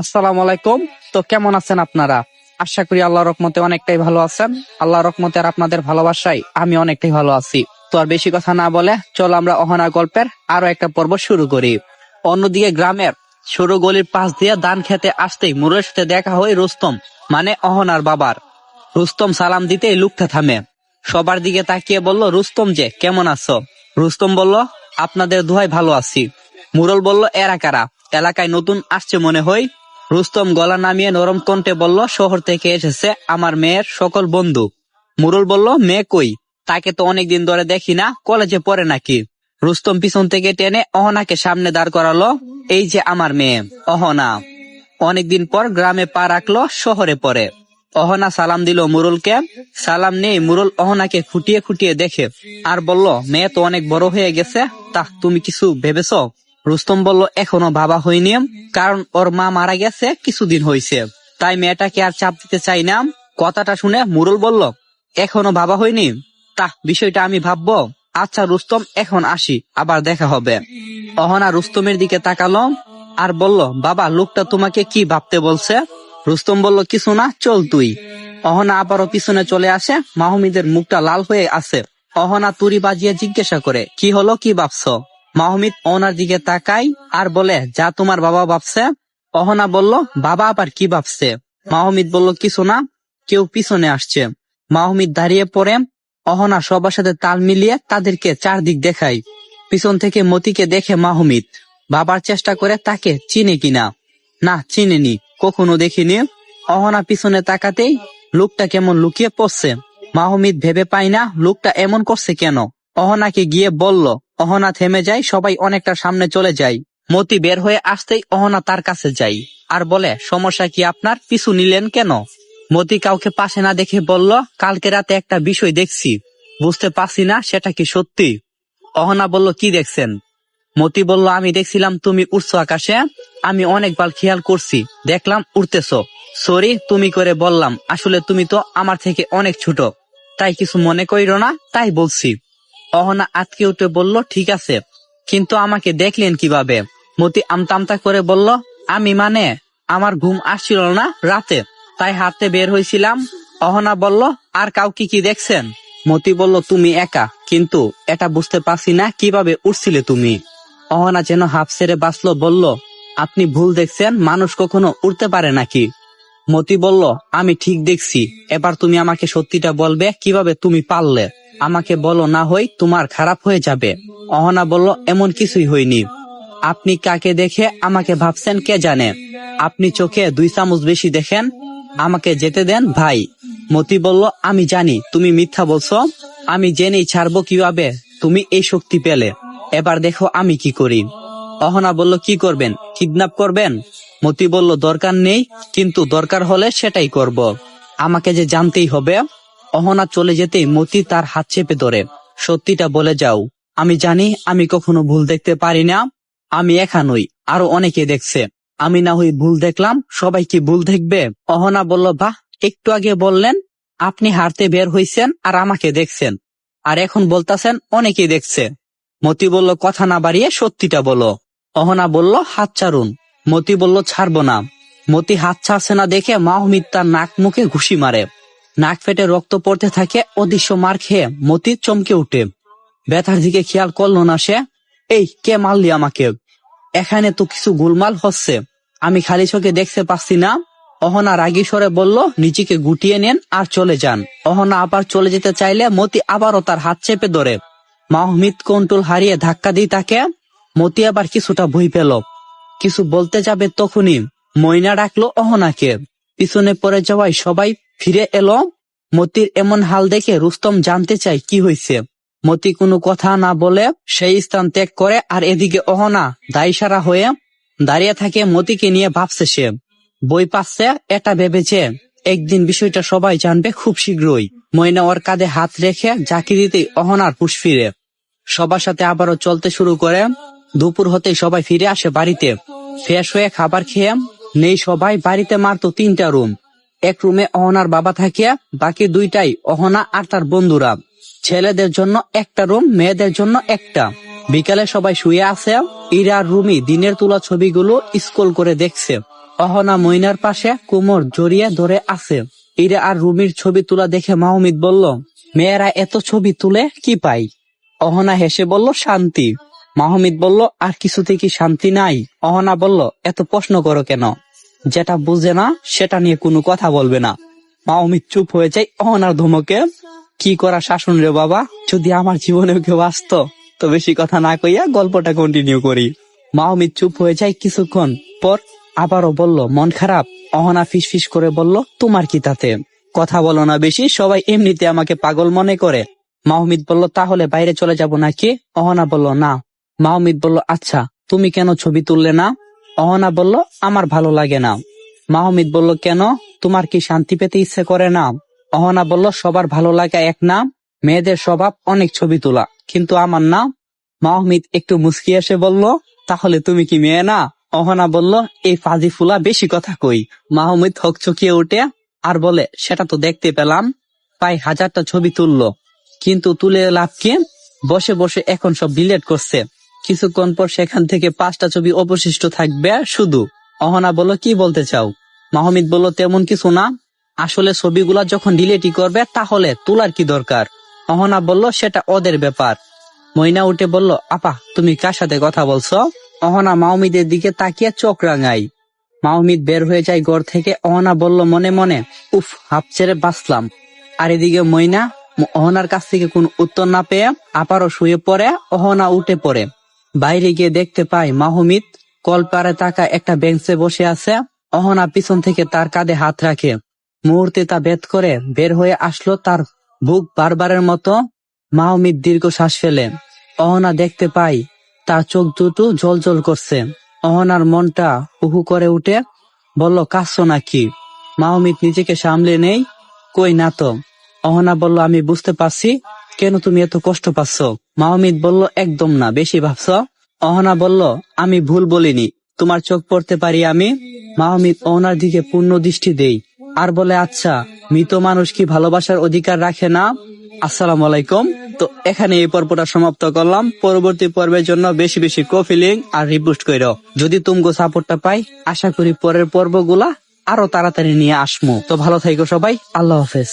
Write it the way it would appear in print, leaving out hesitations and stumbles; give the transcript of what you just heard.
আসসালামু আলাইকুম। তো কেমন আছেন আপনারা? আশা করি আল্লাহর রহমতে অনেকটাই ভালো আছেন। আল্লাহর রহমতে আর আপনাদের ভালোবাসায় আমি অনেকটাই ভালো আছি। তো আর বেশি কথা না বলে চলো আমরা অহনা গল্পের আরো একটা পর্ব শুরু করি। অন্যদিকে গ্রামের সরু গলির পাশ দিয়ে ধান খেতে আসতেই মুরের সাথে দেখা হয় রুস্তম, মানে অহনার বাবার। রুস্তম সালাম দিতেই লোকটা থামে, সবার দিকে তাকিয়ে বলল, রুস্তম যে, কেমন আছো? রুস্তম বলল, আপনাদের দোহাই ভালো আছি। মুরল বলল, এরা কারা? এলাকায় নতুন আসছে মনে হয়। রুস্তম গলা নামিয়ে নরম কণ্ঠে বলল, শহর থেকে এসেছে আমার মেয়ের সকল বন্ধু। মুরল বলল, মেয়ে কই? তাকে তো অনেকদিন ধরে দেখি না, কলেজে পড়ে নাকি? রুস্তম পিছন থেকে টেনে অহনাকে সামনে দাঁড় করালো। এই যে আমার মেয়ে অহনা। অনেকদিন পর গ্রামে পা রাখলো, শহরে পড়ে। অহনা সালাম দিল মুরুলকে। সালাম নেই মুরুল অহনাকে খুঁটিয়ে খুঁটিয়ে দেখে আর বলল, মেয়ে তো অনেক বড় হয়ে গেছে, তা তুমি কিছু ভেবেছ? রুস্তম বলল, এখনো ভাবা হয়নি, কারণ ওর মা মারা গেছে কিছুদিন হয়েছে, তাই মেয়েটাকে আর চাপ দিতে চাই না। কথাটা শুনে মুরুল বলল, এখনো ভাবা হয়নি? তা বিষয়টা আমি ভাববো। আচ্ছা রুস্তম, এখন আসি, আবার দেখা হবে। অহনা রুস্তমের দিকে তাকালো আর বলল, বাবা, লোকটা তোমাকে কি ভাবতে বলছে? রুস্তম বলল, কিছু না, চল তুই। অহনা আবারও পিছনে চলে আসে। মাহমুদের মুখটা লাল হয়ে আছে। অহনা তুড়ি বাজিয়ে জিজ্ঞাসা করে, কি হলো, কি ভাবছো? মাহমুদ অহনার দিকে তাকাই আর বলে, যা তোমার বাবা ভাবছে। অহনা বলল, বাবা আবার কি ভাবছে? মাহমুদ বলল, কিছু না, কেউ পিছনে আসছে। মাহমুদ দাঁড়িয়ে পড়ে। অহনা সবার সাথে তাল মিলিয়ে তাদেরকে চারদিক দেখায়। পিছন থেকে মতিকে দেখে মাহমুদ বাবার চেষ্টা করে তাকে চিনে কিনা। না, চিনেনি, কখনো দেখিনি। অহনা পিছনে তাকাতেই লোকটা কেমন লুকিয়ে পড়ছে। মাহমুদ ভেবে পায় না লোকটা এমন করছে কেন। অহনাকে গিয়ে বলল। অহনা থেমে যায়, সবাই অনেকটা সামনে চলে যায়। মতি বের হয়ে আসতেই অহনা তার কাছে যায় আর বলে, সমস্যা কি আপনার, পিছু নিলেন কেন? মতি কাউকে পাশে না দেখে বলল, কালকে রাতে একটা বিষয় দেখছি, বুঝতে পারছি না সেটা কি সত্যি। অহনা বলল, কি দেখছেন? মতি বলল, আমি দেখছিলাম তুমি উড়ছো আকাশে। আমি অনেকবার খেয়াল করছি, দেখলাম উড়তেছ। সরি তুমি করে বললাম, আসলে তুমি তো আমার থেকে অনেক ছোট, তাই কিছু মনে করিও না, তাই বলছি। অহনা আটকে উঠে বলল, ঠিক আছে, কিন্তু আমাকে দেখলেন কিভাবে? মতি আমতা আমতা করে বলল, আমি মানে আমার ঘুম আসছিল না রাতে, তাই হাঁটতে বের হয়েছিলাম। অহনা বলল, আর কাউকে কি দেখছেন? মতি বলল, তুমি একা, কিন্তু এটা বুঝতে পারছি না কিভাবে উঠছিলে তুমি। অহনা যেন হাফ ছেড়ে বাঁচলো, বলল, আপনি ভুল দেখছেন, মানুষ কখনো উড়তে পারে নাকি? মতি বলল, আমি ঠিক দেখছি। এবার তুমি আমাকে সত্যিটা বলবে, কিভাবে তুমি পারলে? আমাকে বলো, না হয় তোমার খারাপ হয়ে যাবে। অহনা বলল, এমন কিছুই হয়নি। আপনি কাকে দেখে আমাকে ভাবছেন কে জানে? আপনি চোখে 2 চামচ বেশি দেখেন। আমাকে যেতে দেন ভাই। মতি বলল, আমি জানি তুমি মিথ্যা বলছো, আমি জেনেই ছাড়বো কিভাবে তুমি এই শক্তি পেলে। এবার দেখো আমি কি করি। অহনা বলল, কি করবেন? কিডন্যাপ করবেন? মতি বলল, দরকার নেই, কিন্তু দরকার হলে সেটাই করব। আমাকে যে জানতেই হবে। অহনা চলে যেতেই মতি তার হাত চেপে ধরে, সত্যিটা বলে যাও। আমি জানি আমি কখনো ভুল দেখতে পারি না। আমি একা নই, আরো অনেকে দেখছে। আমি না হই ভুল দেখলাম, সবাই কি ভুল দেখবে? অহনা বলল, বাহ, একটু আগে বললেন আপনি হারতে বের হইছেন আর আমাকে দেখছেন, আর এখন বলতাছেন অনেকেই দেখছে। মতি বলল, কথা না বাড়িয়ে সত্যিটা বলো। অহনা বলল, হাত ছাড়ুন। মতি বলল, ছাড়বো না। মতি হাত ছাড়ছে না দেখে মাহমুদ তার নাক মুখে ঘুষি মারে। নাক ফেটে রক্ত পড়তে থাকে। অদৃশ্য মার খেয়ে মতি চমকে উঠে। ব্যথার দিকে খেয়াল করলো না সে। এই, কে মারলি আমাকে? এখানে তো কিছু গোলমাল হচ্ছে, আমি খালি চোখে দেখতে পাচ্ছি না। অহনা রাগী স্বরে বলল, নিজেকে গুটিয়ে নেন আর চলে যান। অহনা আবার চলে যেতে চাইলে মতি আবারও তার হাত চেপে ধরে। মাহমুদ কন্ট্রোল হারিয়ে ধাক্কা দিয়ে তাকে। মতি আবার কিছুটা ভয় পেল, কিছু বলতে যাবে তখনই ময়না ডাকলো অহনাকে। পিছনে পড়ে যাওয়ায় সবাই ফিরে এলো। মতির এমন হাল দেখে রুস্তম জানতে চায় কি হয়েছে। মতি কোনো কথা না বলে সেই স্থান ত্যাগ করে, আর এদিকে অহনা দায়সারা হয়ে দাঁড়িয়ে থাকে। মতিকে নিয়ে ভাবছে সে, বই পাচ্ছে, এটা ভেবেছে একদিন বিষয়টা সবাই জানবে খুব শীঘ্রই। ময়না ওর কাঁধে হাত রেখে জাকি দিতেই অহনার হুঁশ ফিরে। সবার সাথে আবারও চলতে শুরু করে। দুপুর হতেই সবাই ফিরে আসে বাড়িতে। ফ্রেশ হয়ে খাবার খেয়ে নেই সবাই। বাড়িতে মাত্র 3টা রুম। এক রুমে অহনার বাবা থাকে, বাকি 2টাই অহনা আর তার বন্ধুরা। ছেলেদের জন্য একটা রুম, মেয়েদের জন্য একটা। বিকালে সবাই শুয়ে আছে। ইরার রুমি দিনের তোলা ছবিগুলো স্ক্রল করে দেখছে। অহনা মইনার পাশে কোমর জড়িয়ে ধরে আছে। ইরা আর রুমির ছবি তোলা দেখে মাহমিদ বলল, মেয়েরা এত ছবি তুলে কি পাই? অহনা হেসে বলল, শান্তি। মাহমিদ বলল, আর কিছুতে কি শান্তি নাই? অহনা বলল, এত প্রশ্ন করো কেন? যেটা বুঝে না সেটা নিয়ে কোনো কথা বলবে না। মাহমিদ চুপ হয়ে যায় অহনার ধমকে। কি করা শাসন রে বাবা, যদি আমার জীবনে কেউ আসতো। তো বেশি কথা না কইয়া গল্পটা কন্টিনিউ করি। মাহমিদ চুপ হয়ে যায় কিছুক্ষণ পর আবারও বলল, মন খারাপ? অহনা ফিসফিস করে বলল, তোমার কি তাতে? কথা বলো না বেশি, সবাই এমনিতে আমাকে পাগল মনে করে। মাহমিদ বলল, তাহলে বাইরে চলে যাব নাকি? অহনা বলল, না। মাহমিদ বলল, আচ্ছা তুমি কেন ছবি তুললে না? অহনা বলল, আমার ভালো লাগে না। মাহমিদ বলল, কেন? তোমার কি শান্তি পেতে ইচ্ছে করে না? অহনা বলল, সবার ভালো লাগা এক না, মেয়েদের স্বভাব অনেক ছবি তোলা, কিন্তু আমার না। মাহমিদ একটু মুস্কি এসে বলল, তাহলে তুমি কি মেয়ে না? অহনা বলল, এই ফাজি ফুলা বেশি কথা কই। মাহমিদ হকচকিয়ে উঠে আর বলে, সেটা তো দেখতে পেলাম, প্রায় 1000টা ছবি তুললো, কিন্তু তুলে লাভ কি? বসে বসে এখন সব ডিলিট করছে। কিছুক্ষণ পর সেখান থেকে 5টা ছবি অবশিষ্ট থাকবে শুধু। অহনা বলল, কি বলতে চাও? মাহমিদ বলল, তেমন কিছু না, আসলে ছবিগুলা যখন ডিলিটই করবে তাহলে তোলার কি দরকার? অহনা বলল, সেটা ওদের ব্যাপার। মইনা উঠে বলল, আপা তুমি কার সাথে কথা বলছো? অহনা মাহমিদের দিকে তাকিয়ে চোখ রাঙাই। মাহমিদ বের হয়ে যায় ঘর থেকে। অহনা বলল মনে মনে, উফ, হাফ ছেড়ে বাঁচলাম। আর এদিকে মইনা অহনার কাছ থেকে কোনো উত্তর না পেয়ে আবারও শুয়ে পড়ে। অহনা উঠে পড়ে বাইরে গিয়ে দেখতে পায় মাহমিদ কলপারে তাকা একটা বেঞ্চে বসে আছে। অহনা পিছন থেকে তার কাঁধে হাত রাখে। মুহূর্তে তা ভেদ করে বের হয়ে আসলো তার বুক বারবারের মতো। মাহমিদ দীর্ঘ শ্বাস ফেলে। অহনা দেখতে পায় তার চোখ দুটো জ্বলজ্বল করছে। অহনার মনটা হুহু করে উঠে, বলল, কাঁদছো নাকি? মাহমিদ নিজেকে সামলে নেই, কই না তো। অহনা বলল, আমি বুঝতে পারছি, কেন তুমি এত কষ্ট পাচ্ছ? মাহমিদ বলল, একদম না, বেশি ভাবছ। অহনা বলল, আমি ভুল বলিনি, তোমার চোখ পড়তে পারি আমি। মাহমিদ অহনার দিকে পূর্ণ দৃষ্টি দেই আর বলে, আচ্ছা, মৃত মানুষ কি ভালোবাসার অধিকার রাখে না? আসসালামু আলাইকুম। তো এখানে এই পর্বটা সমাপ্ত করলাম। পরবর্তী পর্বের জন্য বেশি বেশি কফিলিং আর রিপোস্ট কইরো। যদি তুমগো সাপোর্টটা পাই, আশা করি পরের পর্বগুলা আরো তাড়াতাড়ি নিয়ে আসমু। তো ভালো থাইকো সবাই, আল্লাহ হাফেজ।